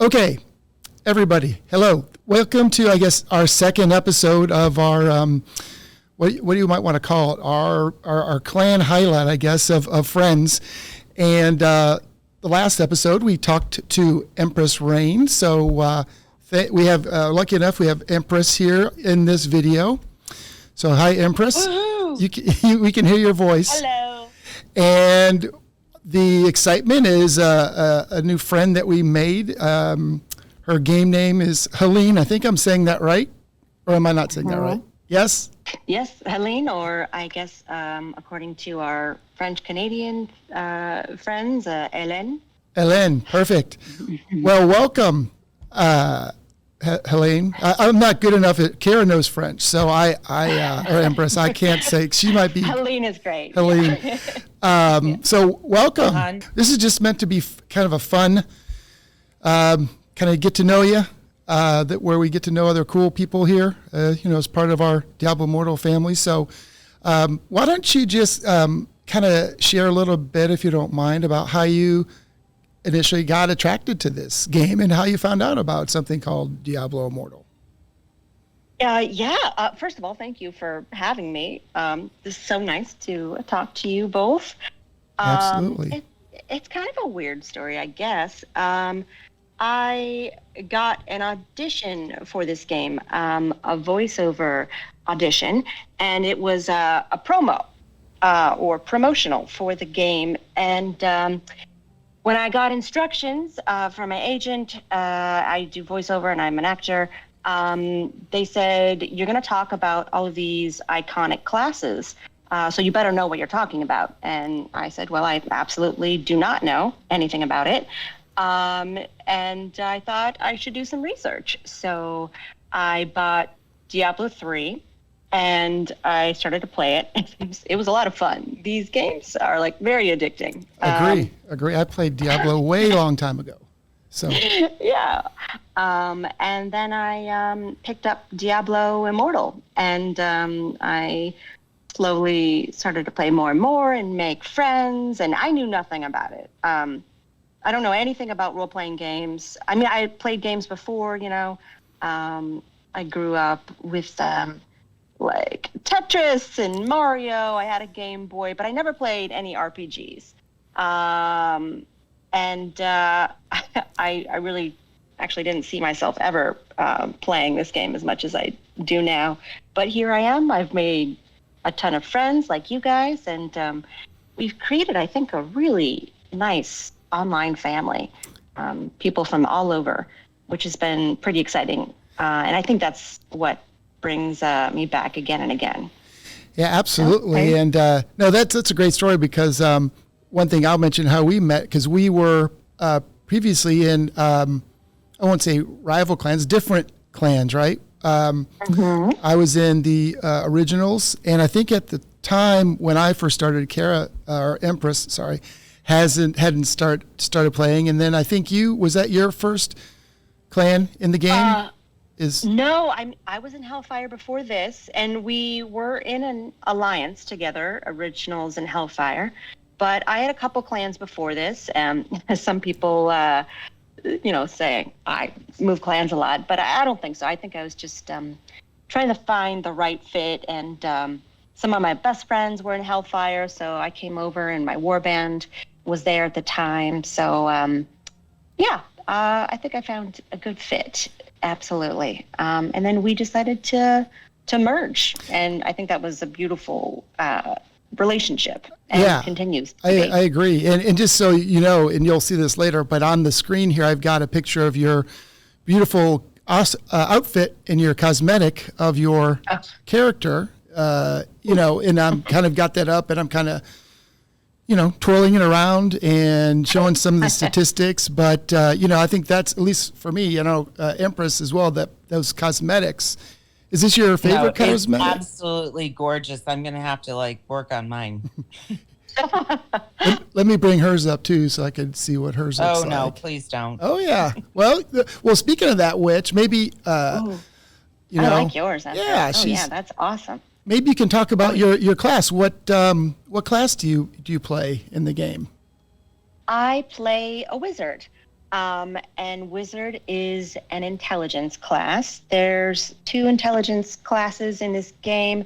Okay, everybody, hello. Welcome to, I guess, our second episode of our, what do you might want to call it, our clan highlight, I guess, of friends. And the last episode, we talked to Empress Reign. So we have, lucky enough, we have Empress here in this video. So hi, Empress. We can hear your voice. Hello. And the excitement is a new friend that we made. Her game name is Helene. I think I'm saying that right, or am I not saying that right? Yes? Yes, Helene, or I guess according to our French-Canadian friends, Helene. Helene, perfect. Well, welcome, Helene. I'm not good enough at, Kara knows French, so or Empress, I can't say, she might be. Helene is great. Helene. So welcome. This is just meant to be kind of a fun, kind of get to know you, where we get to know other cool people here, as part of our Diablo Immortal family. So why don't you just kind of share a little bit, if you don't mind, about how you initially got attracted to this game and how you found out about something called Diablo Immortal. First of all, thank you for having me. This is so nice to talk to you both. Absolutely. It's kind of a weird story, I guess. I got an audition for this game, a voiceover audition, and it was a promo or promotional for the game. And when I got instructions from my agent, I do voiceover and I'm an actor. They said, you're going to talk about all of these iconic classes, so you better know what you're talking about. And I said, well, I absolutely do not know anything about it. And I thought I should do some research. So I bought Diablo 3 and I started to play it. It was a lot of fun. These games are like very addicting. Agree. I played Diablo way long time ago. So yeah. And then I picked up Diablo Immortal, and I slowly started to play more and more and make friends, and I knew nothing about it. I don't know anything about role-playing games. I mean, I played games before, I grew up with like Tetris and Mario. I had a Game Boy, but I never played any RPGs. And I really actually didn't see myself ever playing this game as much as I do now. But here I am. I've made a ton of friends like you guys, and we've created, I think, a really nice online family, people from all over, which has been pretty exciting. And I think that's what brings me back again and again. Yeah, absolutely. Okay. And no, that's a great story because one thing I'll mention how we met, because we were previously in, I won't say rival clans, different clans, right? I was in the originals, and I think at the time when I first started, Empress hadn't started playing, and then I think was that your first clan in the game? No, I was in Hellfire before this, and we were in an alliance together, Originals and Hellfire. But I had a couple clans before this, and some people, say I move clans a lot, but I don't think so. I think I was just trying to find the right fit, and some of my best friends were in Hellfire, so I came over, and my warband was there at the time. So, I think I found a good fit, absolutely. And then we decided to merge, and I think that was a beautiful relationship, and continues to be. I agree. And just so you know, and you'll see this later, but on the screen here, I've got a picture of your beautiful outfit and your cosmetic of your character, and I'm kind of got that up, and I'm kind of, twirling it around and showing some of the statistics. But, I think that's, at least for me, Empress as well, that those cosmetics. Is this your favorite cosmetic? It's absolutely gorgeous. I'm going to have to work on mine. Let me bring hers up too, so I can see what hers looks like. Oh no, please don't. Oh yeah. Well, speaking of that witch, maybe I like yours. That's awesome. Maybe you can talk about your class. What class do you play in the game? I play a wizard. And Wizard is an intelligence class. There's 2 intelligence classes in this game,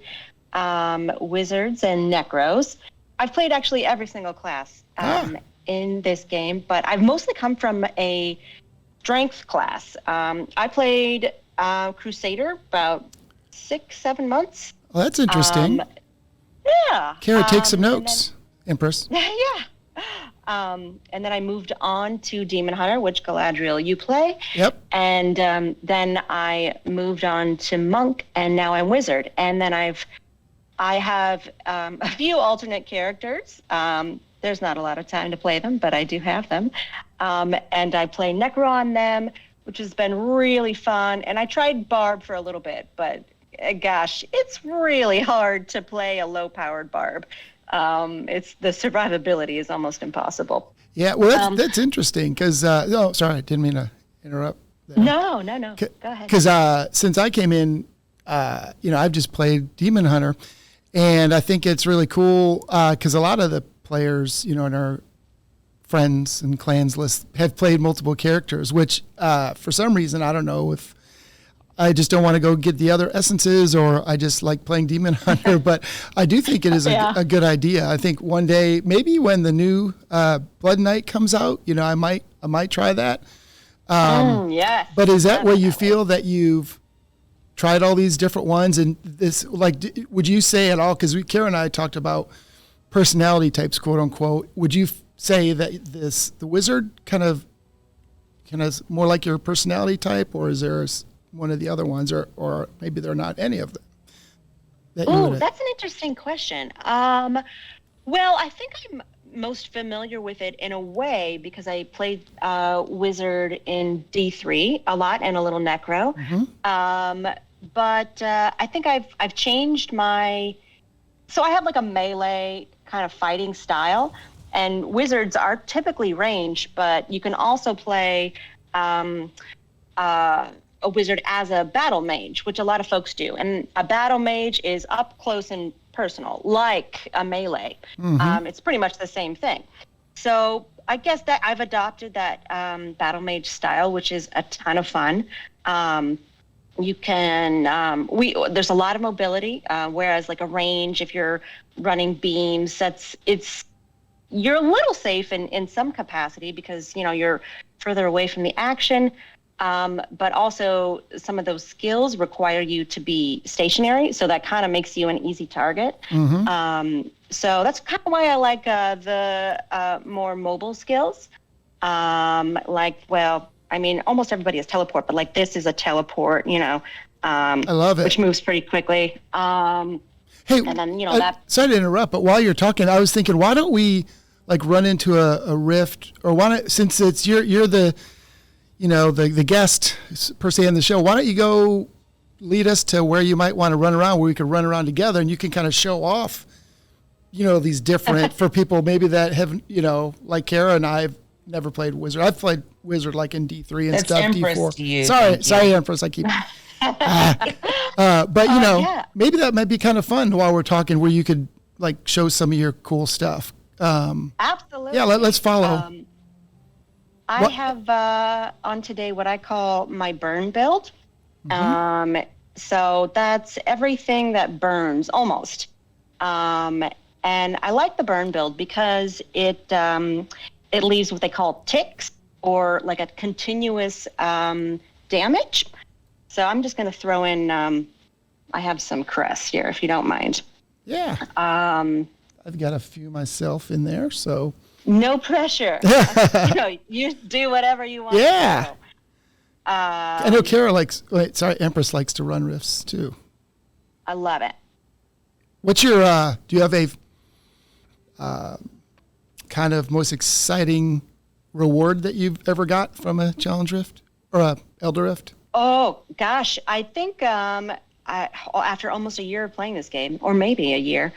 Wizards and Necros. I've played actually every single class in this game, but I've mostly come from a strength class. I played Crusader about 6-7 months. Well, that's interesting. Yeah. Kara, take some notes, Empress. Yeah. And then I moved on to Demon Hunter, which Galadriel you play. Yep. And then I moved on to Monk, and now I'm Wizard. And then I have a few alternate characters. There's not a lot of time to play them, but I do have them. And I play Necro on them, which has been really fun. And I tried Barb for a little bit, but gosh, it's really hard to play a low-powered Barb. It's the survivability is almost impossible. Yeah, well, that's interesting because, oh, sorry, I didn't mean to interrupt there. No. Go ahead. Because since I came in, I've just played Demon Hunter, and I think it's really cool because a lot of the players, in our friends and clans list have played multiple characters, which for some reason, I don't know if I just don't want to go get the other essences or I just like playing Demon Hunter, but I do think it is a good idea. I think one day, maybe when the new Blood Knight comes out, I might try that. Yes. But is that where you feel that you've tried all these different ones? And this, would you say at all, because Kara and I talked about personality types, quote unquote, would you say that the Wizard kind of more like your personality type, or is there one of the other ones, or maybe they're not any of them? That's an interesting question. Well, I think I'm most familiar with it in a way because I played Wizard in D3 a lot and a little Necro. Mm-hmm. But I think I've changed so I have like a melee kind of fighting style, and Wizards are typically range, but you can also play a Wizard as a battle mage, which a lot of folks do. And a battle mage is up close and personal, like a melee. Mm-hmm. It's pretty much the same thing. So I guess that I've adopted that battle mage style, which is a ton of fun. You can, there's a lot of mobility, whereas like a range, if you're running beams, you're a little safe in some capacity because, you're further away from the action. But also some of those skills require you to be stationary. So that kind of makes you an easy target. Mm-hmm. So that's kind of why I like the more mobile skills. Almost everybody has teleport, but like this is a teleport, I love it. Which moves pretty quickly. Hey, and then, sorry to interrupt, but while you're talking, I was thinking, why don't we like run into a rift, or since it's you're the the guest per se in the show, why don't you go lead us to where you might want to run around, where we could run around together, and you can kind of show off, these different for people maybe that haven't, like Kara and I have never played Wizard. I've played Wizard like in D3 and That's stuff. Empress D4. To you. Sorry, Empress. I keep. But maybe that might be kind of fun while we're talking, where you could like show some of your cool stuff. Absolutely. Yeah, let's follow. I have on today what I call my burn build. Mm-hmm. So that's everything that burns almost. And I like the burn build because it leaves what they call ticks, or like a continuous damage. So I'm just going to throw in, I have some crest here, if you don't mind. Yeah. I've got a few myself in there, so. No pressure. You do whatever you want. Yeah. I know Kara Empress likes to run rifts too. I love it. What's your, do you have a kind of most exciting reward that you've ever got from a challenge rift or a Elder Rift? Oh, gosh. I think after almost a year of playing this game, or maybe a year,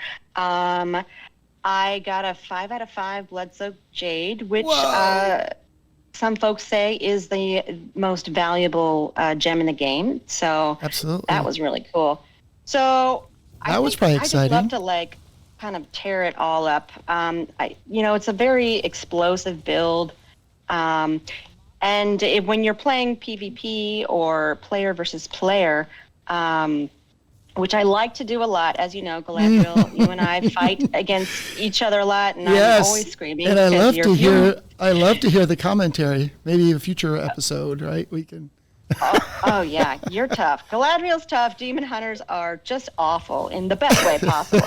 I got a 5 out of 5 Blood-Soaked Jade, which some folks say is the most valuable gem in the game. So absolutely, that was really cool. So that was probably exciting. I'd love to kind of tear it all up. It's a very explosive build. And when you're playing PvP or player versus player, which I like to do a lot, as you know, Galadriel, you and I fight against each other a lot, and I'm always screaming. And I love to hear the commentary. Maybe a future episode, right? We can. Oh yeah, you're tough. Galadriel's tough. Demon hunters are just awful in the best way possible.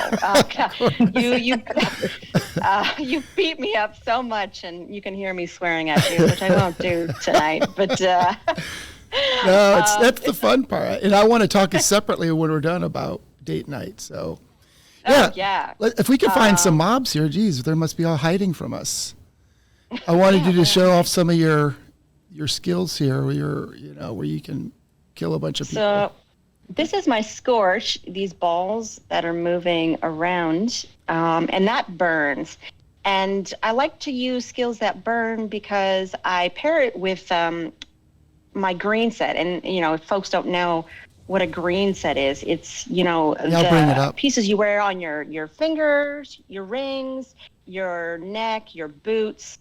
You beat me up so much, and you can hear me swearing at you, which I won't do tonight. But no, that's the fun part, and I want to talk separately when we're done about date night. So yeah. If we can find some mobs here, geez, there must be all hiding from us. I wanted you to show off some of your skills here, where where you can kill a bunch of people. So this is my Scorch, these balls that are moving around, and that burns. And I like to use skills that burn because I pair it with my green set. And, if folks don't know what a green set is, it's, the pieces you wear on your fingers, your rings, your neck, your boots,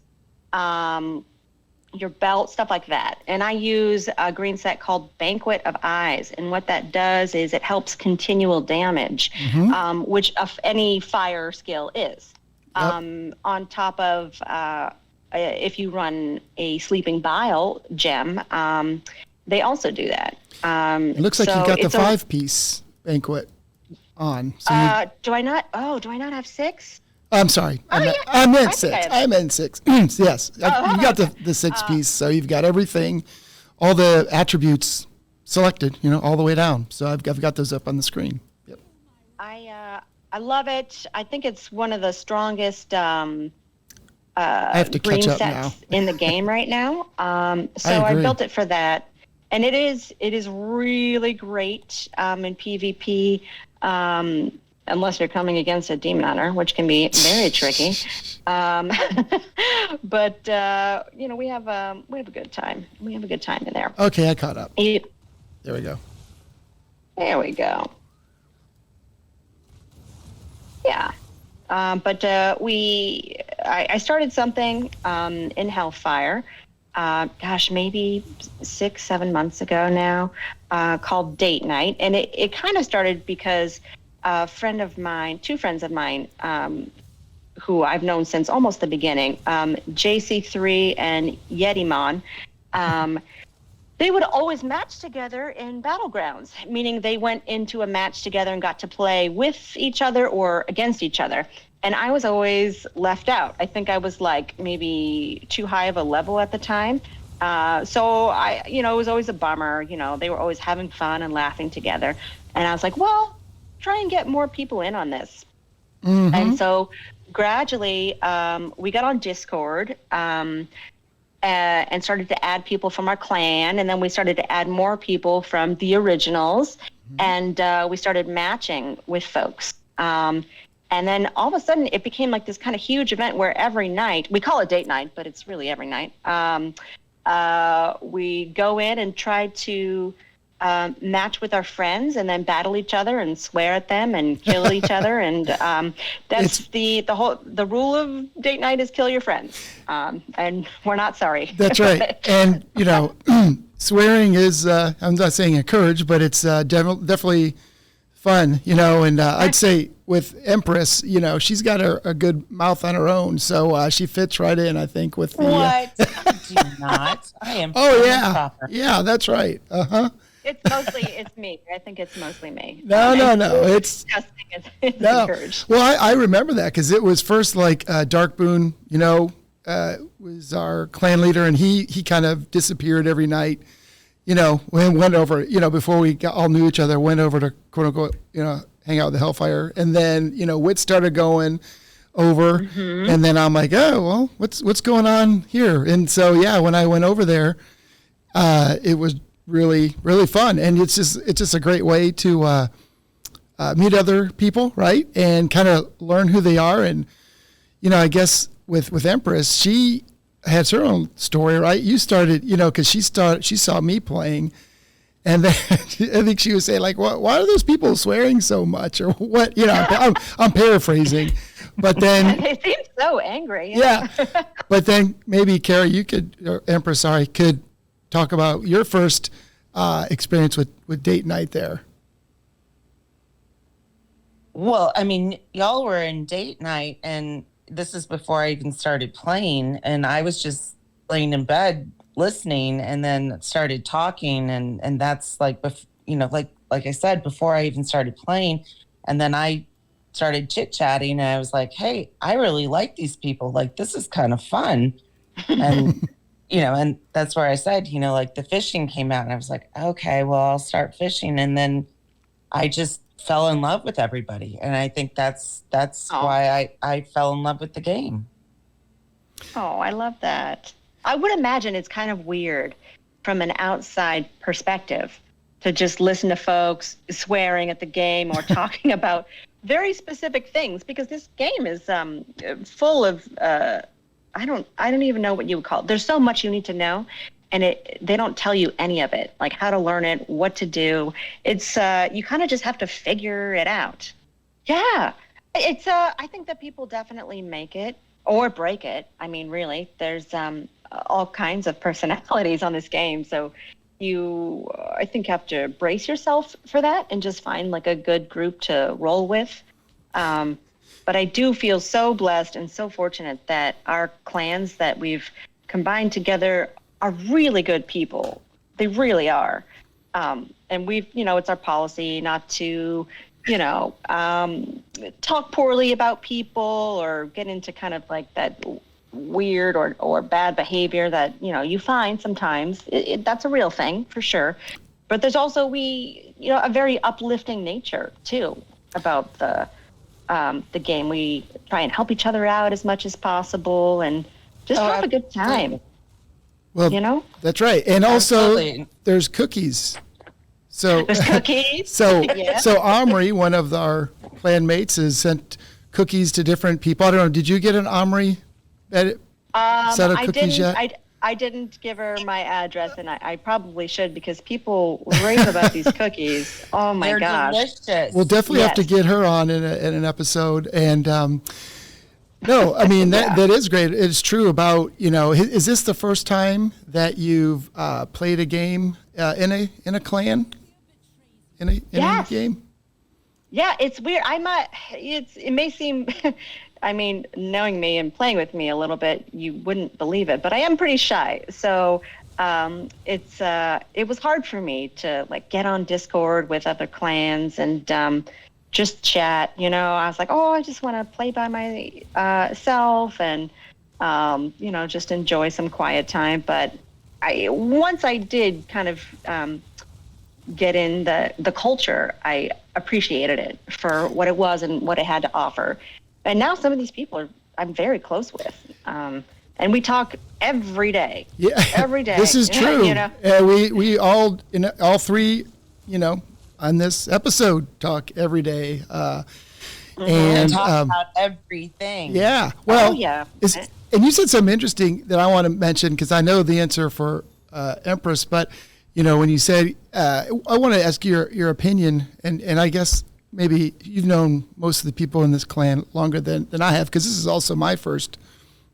your belt, stuff like that. And I use a green set called Banquet of Eyes. And what that does is it helps continual damage, which any fire skill is. Yep. On top of, if you run a Sleeping Bile gem, they also do that. It looks like you got the 5-piece Banquet on. So do I not have 6? I'm sorry. I meant 6. I meant 6. Yes. You got the 6-piece, so you've got everything, all the attributes selected, all the way down. So I've got those up on the screen. Yep. I love it. I think it's one of the strongest I have to green catch up sets now. in the game right now. So I built it for that. And it is really great in PvP. Unless you're coming against a demon hunter, which can be very tricky. But we have a good time. We have a good time in there. Okay, I caught up. There we go. There we go. Yeah. But I started something in Hellfire, maybe 6-7 months ago now, called Date Night. And it kind of started because two friends of mine, who I've known since almost the beginning, JC3 and Yetimon, they would always match together in Battlegrounds, meaning they went into a match together and got to play with each other or against each other. And I was always left out. I think I was like maybe too high of a level at the time. So it was always a bummer. They were always having fun and laughing together. And I was like, well, try and get more people in on this. Mm-hmm. And so gradually we got on Discord and started to add people from our clan. And then we started to add more people from the originals. Mm-hmm. And we started matching with folks. And then all of a sudden it became like this kind of huge event where every night, we call it date night, but it's really every night. We go in and try to match with our friends and then battle each other and swear at them and kill each other. And that's the rule of date night is kill your friends. And we're not sorry. That's right. And, swearing is, I'm not saying encouraged, but it's definitely fun, and I'd say with Empress, she's got a good mouth on her own, so she fits right in, I think, with the... What? I do not. I am... Oh, yeah. Yeah, that's right. Uh-huh. It's me. I think it's mostly me. No. It's encouraged. Well, I remember that because it was first like Darkboon, was our clan leader, and he kind of disappeared every night. We went over, before we all knew each other, went over to quote unquote, hang out with the Hellfire. And then, Wit started going over. Mm-hmm. And then I'm like, oh, well, what's going on here? And so, yeah, when I went over there, it was really, really fun. And it's just a great way to meet other people, right? And kind of learn who they are. And, I guess with Empress, she has her own story, right? You started, because she saw me playing, and then I think she was saying like, why are those people swearing so much, or what? I'm paraphrasing, But then They seem so angry. yeah. But then maybe Kara, you could, or Empress, sorry, could talk about your first experience with date night there. Well, I mean, y'all were in date night, and this is before I even started playing, and I was just laying in bed listening, and then started talking, and that's like, like I said, before I even started playing, and then I started chit-chatting, and I was like, hey, I really like these people. Like, this is kind of fun. And, and that's where I said, like the fishing came out, and I was like, okay, well, I'll start fishing. And then I just fell in love with everybody. And I think that's why I fell in love with the game. Oh, I love that. I would imagine it's kind of weird from an outside perspective to just listen to folks swearing at the game or talking about very specific things, because this game is full of I don't even know what you would call it. There's so much you need to know, and they don't tell you any of it, like how to learn it, what to do. It's you kind of just have to figure it out. Yeah, it's I think that people definitely make it or break it. I mean, really, there's all kinds of personalities on this game, so you I think have to brace yourself for that and just find like a good group to roll with. But I do feel so blessed and so fortunate that our clans that we've combined together are really good people. They really are. And we've, it's our policy not to, talk poorly about people or get into kind of like that weird or bad behavior that, you find sometimes. That's a real thing for sure. But there's also a very uplifting nature too about the game. We try and help each other out as much as possible and just have a good time. Well, that's right. And also there's cookies. So there's cookies. So Omri, one of our clan mates, has sent cookies to different people. I don't know. Did you get an Omri set of cookies yet? I didn't give her my address, and I probably should, because people rave about these cookies. Oh my gosh. They're delicious. We'll definitely have to get her on in an episode. And no, I mean, that is great. It's true about, is this the first time that you've played a game in a clan? In a game? Yeah, it's weird. It may seem, I mean, knowing me and playing with me a little bit, you wouldn't believe it, but I am pretty shy. So it was hard for me to like get on Discord with other clans and just chat. I was like, I just want to play by myself and just enjoy some quiet time. But once I did kind of get in the culture, I appreciated it for what it was and what it had to offer. And now some of these people I'm very close with. And we talk every day. Yeah, every day. This is true. We all three, on this episode talk every day. And talk about everything. Yeah. Well, and you said something interesting that I want to mention, because I know the answer for Empress, but when you said, I want to ask your opinion, and I guess maybe you've known most of the people in this clan longer than I have, because this is also my first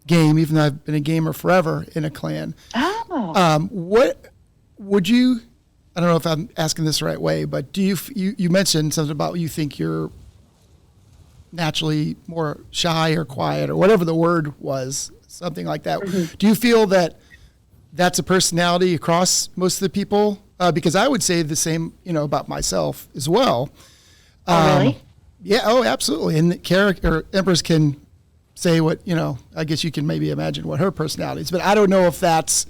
game, even though I've been a gamer forever in a clan. Oh. What would you, I don't know if I'm asking this the right way, but do you mentioned something about you think you're naturally more shy or quiet or whatever the word was, something like that. Mm-hmm. Do you feel that that's a personality across most of the people? Because I would say the same, about myself as well. Oh, really? Yeah. Oh, absolutely. And character Empress can say what, I guess you can maybe imagine what her personality is, but I don't know if that's,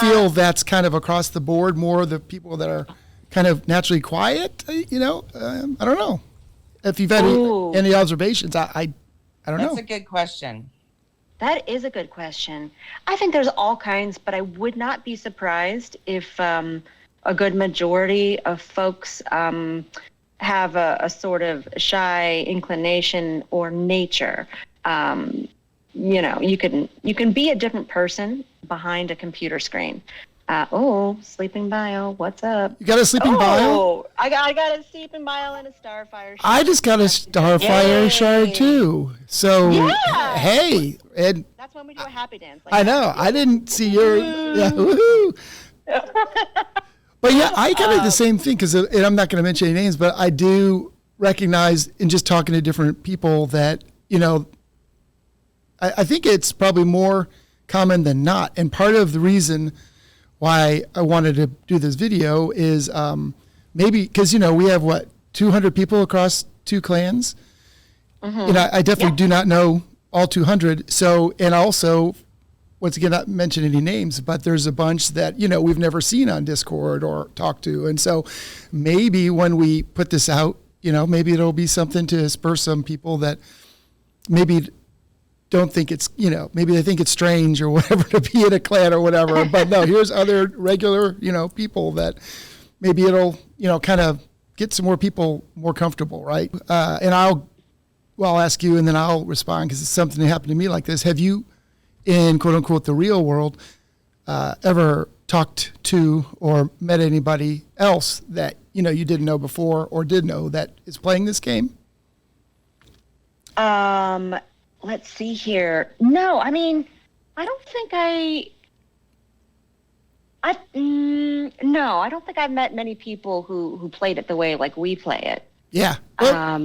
feel that's kind of across the board, more the people that are kind of naturally quiet, I don't know. If you've had any observations, I don't know. That's a good question. That is a good question. I think there's all kinds, but I would not be surprised if a good majority of folks have a sort of shy inclination or nature. You can be a different person behind a computer screen. Sleeping Bile, what's up? You got a Sleeping Bile? Oh, I got a Sleeping Bile and a Starfire shard. I just got a Starfire shard too. So, yeah. Hey. And that's when we do a happy dance. Like I know. I didn't see your... Yeah, woohoo. But yeah, I kind of the same thing because, and I'm not going to mention any names, but I do recognize in just talking to different people that, I think it's probably more common than not. And part of the reason why I wanted to do this video is maybe because, we have 200 people across 2 clans. Mm-hmm. I definitely do not know all 200. So, and also, once again, not mention any names, but there's a bunch that, we've never seen on Discord or talked to. And so maybe when we put this out, maybe it'll be something to spur some people that maybe don't think it's, maybe they think it's strange or whatever to be in a clan or whatever. But no, here's other regular, people that maybe it'll, kind of get some more people more comfortable, right? And I'll ask you and then I'll respond because it's something that happened to me like this. Have you, in quote unquote the real world, ever talked to or met anybody else that you didn't know before or did know that is playing this game? Let's see here. No, I mean, I don't think no, I don't think I've met many people who played it the way like we play it. Yeah. Well,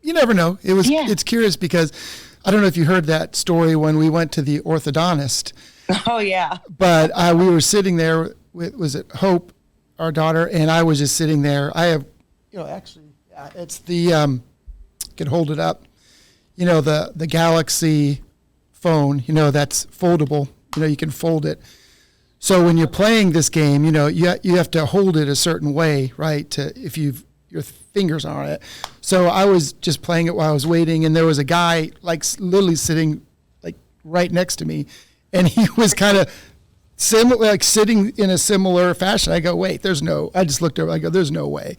you never know. It's curious because I don't know if you heard that story when we went to the orthodontist. Oh, yeah. But we were sitting there with, was it Hope, our daughter, and I was just sitting there. I have, actually, it's the, can hold it up, the Galaxy phone, that's foldable. You can fold it. So when you're playing this game, you have to hold it a certain way, right? If your fingers on it. So I was just playing it while I was waiting, and there was a guy like literally sitting like right next to me, and he was kind of similar, like sitting in a similar fashion. I go, wait, I just looked over, I go, there's no way.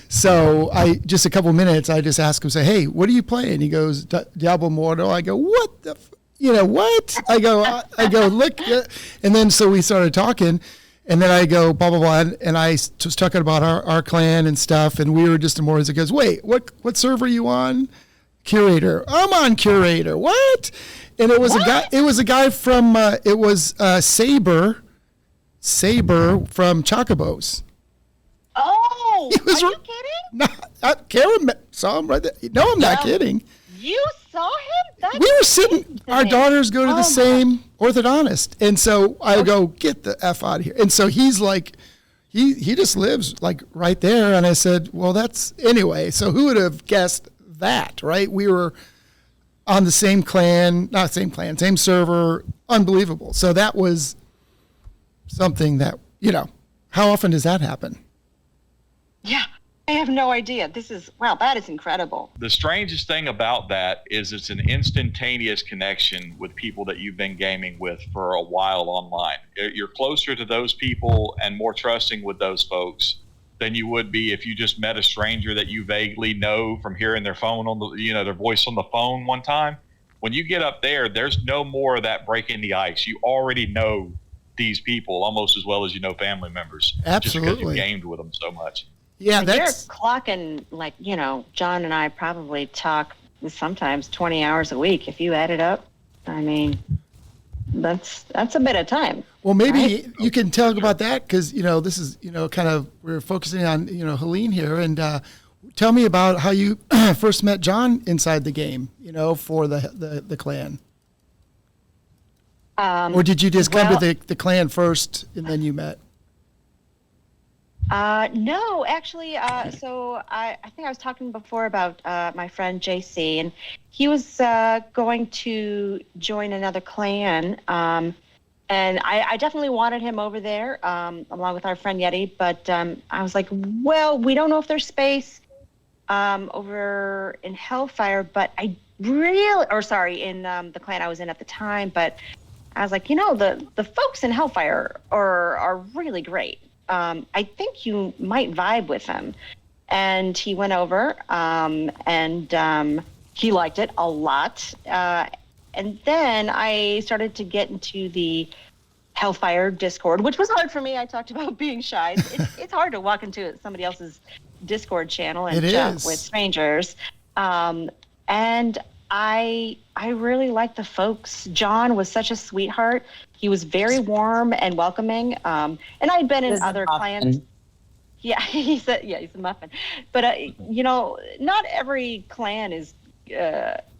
So just a couple minutes, I just asked him, say, hey, what are you playing? He goes, Diablo Immortal. I go, what the, what? I go, look. And then, so we started talking, and then I go, blah, blah, blah. And I was talking about our clan and stuff. And we were just more as it goes, wait, what server are you on? Curator. I'm on Curator. What? And it was a guy from, Saberr from Chocobos. Oh, are you kidding? No, Karen saw him right there. No, I'm not kidding. You saw him? We were sitting, our daughters go to the same orthodontist. And so I go, get the F out of here. And so he's like, he just lives like right there. And I said, well, anyway, so who would have guessed that, right? We were on the same same server, unbelievable. So that was something that, how often does that happen? Yeah. I have no idea. That is incredible. The strangest thing about that is it's an instantaneous connection with people that you've been gaming with for a while online. You're closer to those people and more trusting with those folks than you would be if you just met a stranger that you vaguely know from hearing their phone their voice on the phone one time. When you get up there, there's no more of that breaking the ice. You already know these people almost as well as you know family members. Absolutely. Just because you gamed with them so much. Yeah, you're clocking like, Jon and I probably talk sometimes 20 hours a week. If you add it up, I mean, that's a bit of time. Well, maybe you can talk about that because, this is, kind of, we're focusing on, Helene here. And tell me about how you first met Jon inside the game, for the clan. Or did you just come to the clan first and then you met? No, actually, so I think I was talking before about my friend JC, and he was going to join another clan, and I definitely wanted him over there, along with our friend Yeti, but I was like, well, we don't know if there's space over in Hellfire, but in the clan I was in at the time, but I was like, the folks in Hellfire are really great. I think you might vibe with him. And he went over, and he liked it a lot. And then I started to get into the Hellfire Discord, which was hard for me. I talked about being shy. It's hard to walk into somebody else's Discord channel and chat with strangers. And I really liked the folks. Jon was such a sweetheart. He was very warm and welcoming. And I'd been in other clans. Yeah, he's a muffin. But not every clan is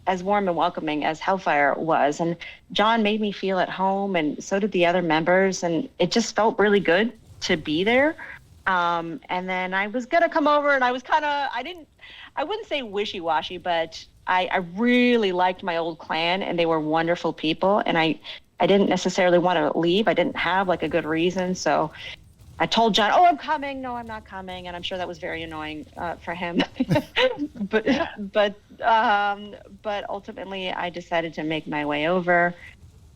as warm and welcoming as Hellfire was. And Jon made me feel at home, and so did the other members. And it just felt really good to be there. And then I was gonna come over, and I was I wouldn't say wishy-washy, but I really liked my old clan, and they were wonderful people. And I didn't necessarily want to leave. I didn't have like a good reason. So I told Jon, "Oh, I'm coming." No, I'm not coming. And I'm sure that was very annoying for him. but ultimately I decided to make my way over,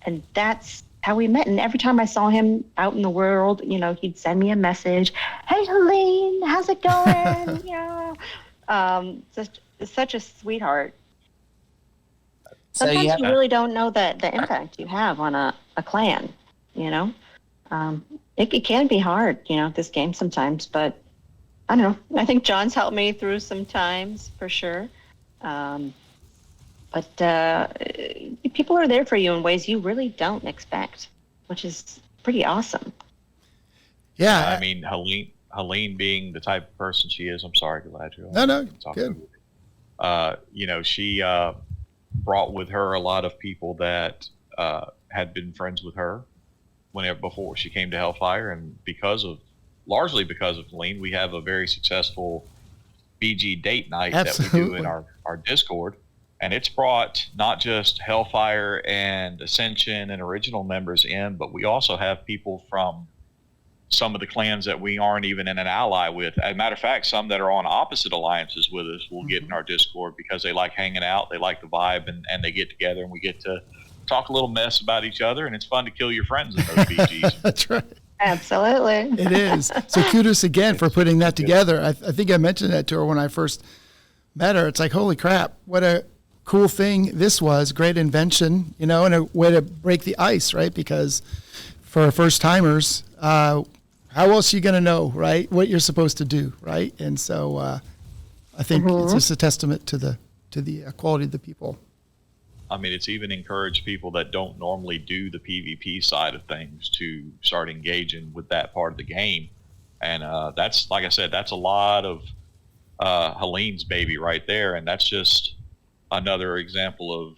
and that's how we met. And every time I saw him out in the world, he'd send me a message. "Hey, Helene, how's it going?" Yeah. Such a sweetheart. Sometimes you really don't know the impact you have on a clan, It can be hard, this game sometimes, but I don't know. I think Jon's helped me through some times for sure. But people are there for you in ways you really don't expect, which is pretty awesome. Yeah. I mean, Helene being the type of person she is, I'm sorry, Galadryial. No, good. She brought with her a lot of people that had been friends with her before she came to Hellfire, and largely because of Helene, we have a very successful BG Datenight that we do in our Discord, and it's brought not just Hellfire and Ascension and original members in, but we also have people from some of the clans that we aren't even in an ally with. As a matter of fact, some that are on opposite alliances with us will get in our Discord because they like hanging out, they like the vibe, and they get together and we get to talk a little mess about each other, and it's fun to kill your friends in those BGs. That's right. Absolutely. It is. So kudos again for putting that together. I think I mentioned that to her when I first met her. It's like, holy crap, what a cool thing this was. Great invention, and a way to break the ice, right? Because for first timers, how else are you going to know, right, what you're supposed to do, right? And so I think it's just a testament to the quality of the people. I mean, it's even encouraged people that don't normally do the PvP side of things to start engaging with that part of the game. And that's, like I said, that's a lot of Helene's baby right there. And that's just another example of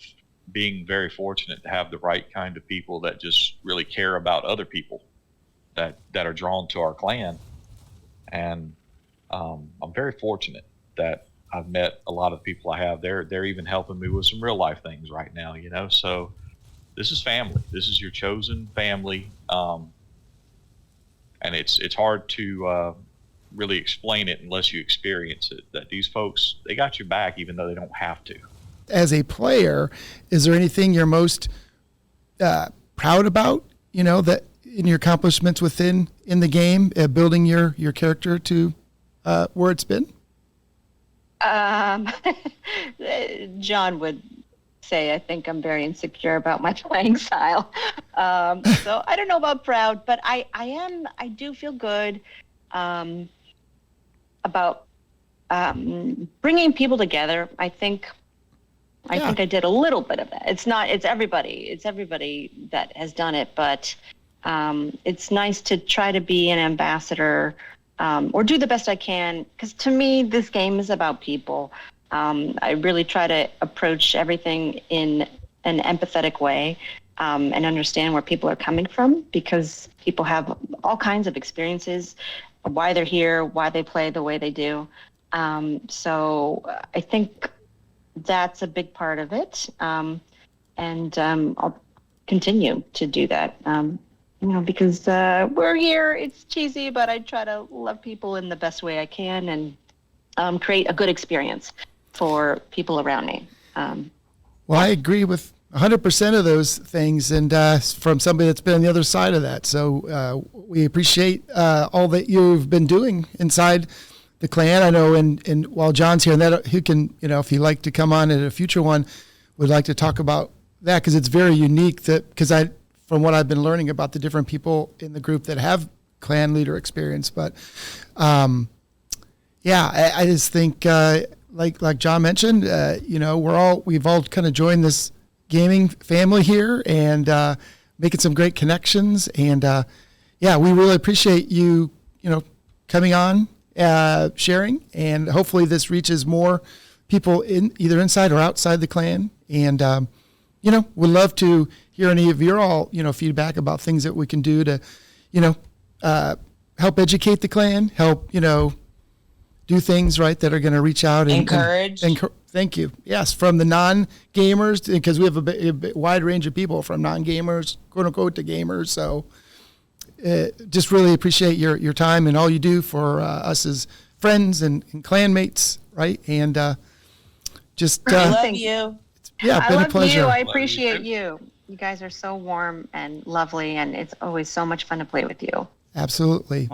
being very fortunate to have the right kind of people that just really care about other people that are drawn to our clan. And I'm very fortunate that I've met a lot of people I have. They're even helping me with some real life things right now, so this is family. This is your chosen family. And it's hard to really explain it unless you experience it, that these folks, they got your back even though they don't have to. As a player, is there anything you're most proud about, that in your accomplishments in the game, building your character to where it's been? Jon would say, I think I'm very insecure about my playing style. So I don't know about proud, but I do feel good about bringing people together. I think I did a little bit of that. It's everybody that has done it, but it's nice to try to be an ambassador or do the best I can, because to me, this game is about people. I really try to approach everything in an empathetic way and understand where people are coming from, because people have all kinds of experiences, why they're here, why they play the way they do. So I think that's a big part of it. And I'll continue to do that. Because we're here, it's cheesy, but I try to love people in the best way I can and create a good experience for people around me. Well, I agree with 100% of those things, and from somebody that's been on the other side of that. So we appreciate all that you've been doing inside the clan. I know, and while Jon's here, and that he can, if he'd like to come on at a future one, would like to talk about that, because it's very unique. Because I from what I've been learning about the different people in the group that have clan leader experience. But I just think like Jon mentioned, we've all kind of joined this gaming family here and making some great connections. And we really appreciate you coming on, sharing, and hopefully this reaches more people in either inside or outside the clan. And would love to hear any of your all feedback about things that we can do to help educate the clan, help do things right that are going to reach out and encourage. Thank you. Yes, from the non-gamers, because we have a wide range of people from non-gamers, quote unquote, to gamers. So just really appreciate your time and all you do for us as friends and clanmates, right? And I love you. Yeah, been a pleasure. You. I appreciate you. You guys are so warm and lovely, and it's always so much fun to play with you. Absolutely.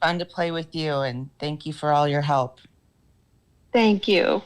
Fun to play with you, and thank you for all your help. Thank you.